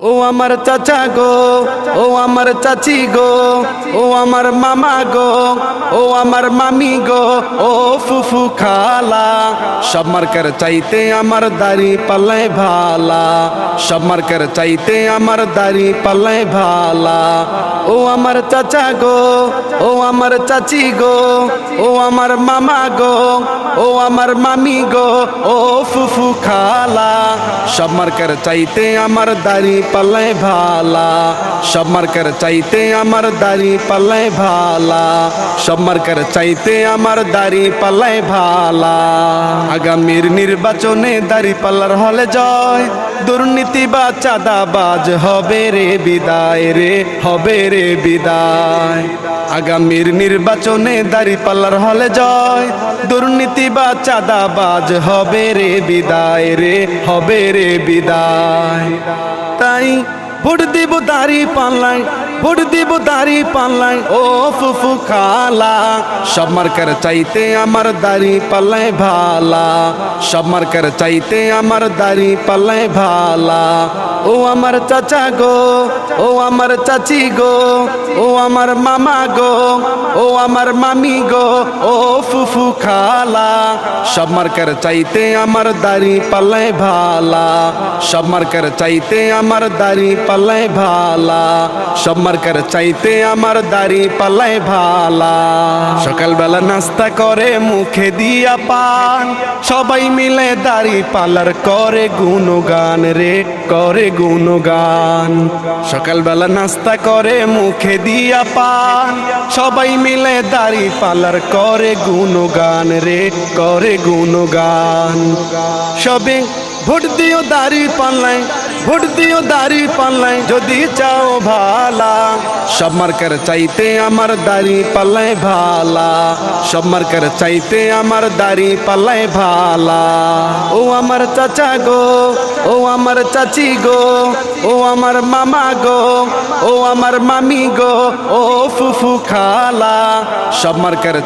ও আমার চাচা গো, ও আমার চাচি গো, ও আমার মামা গো, ও আমার মামি গো, ও ফুফু খালা, সব মার্কার চাইতে আমার দাড়ি পাল্লায় ভালা, সব মার্কার চাইতে আমার দাড়ি পাল্লায় ভালা। ও আমার চাচা গো, ও আমার চাচি গো, ও আমার মামা গো, ও আমার মামি গো, ও ফুফু খালা, সব মার্কার চাইতে আমার দাড়ি পাল্লায় ভালা, সব মার্কার চাইতে আমার দাড়ি পাল্লায় ভালা, সব মার্কার চাইতে আমার দাড়ি পাল্লায় ভালা। আগামীর নির্বাচনে দাড়ি পাল্লার হলে জয়, দুর্নীতি বা চাঁদাবাজ হবে রে বিদায়, রে হবে রে বিদায়। আগামীর নির্বাচনে দাড়ি পাল্লার হলে জয়, দুর্নীতি বা চাঁদাবাজ হবে রে বিদায়, রে হবে রে বিদায়। তাই ভোট দিব দাড়ি পাল্লায়, ভোট দিব দাড়ি পাল্লায়, ও ফুফু খালা, সব মার্কার চাইতে আমার দাড়ি পাল্লায় ভালা, সব মার্কার চাইতে আমার দাড়ি পাল্লায় ভালা। ও আমার চাচা গো, ও আমার চাচি গো, ও আমার মামা গো, ও আমার মামি গো, ও ফুফু খালা, সব মার্কার চাইতে আমার দাড়ি পাল্লায় ভালা, সব মার্কার চাইতে আমার দাড়ি পাল্লায় ভালা, সব মার্কার চাইতে আমার দাড়ি পাল্লায় ভালা। সকালবেলা নাস্তা করে মুখে দিয়া পান, সবাই মিলে দাড়ি পাল্লার করে গুণগান, রে করে গুণগান। সকালবেলা নাস্তা করে মুখে দিয়া পান, সবাই মিলে দাড়ি পাল্লার করে গুণগান, রে করে গুণগান। সবে ভোট দিও দাড়ি পাল্লায়, ভোট দিও দাড়ি পাল্লায়, যদি চাও ভালা, সব মার্কার চাইতে আমার দাড়ি পাল্লায় ভালা, সব মার্কার চাইতে আমার দাড়ি পাল্লায় ভালা। ও আমার চাচা গো, ও আমার চাচি গো, ও আমার মামা গো, ও আমার মামি গো, ও ফুফু খালা, সব মার্কার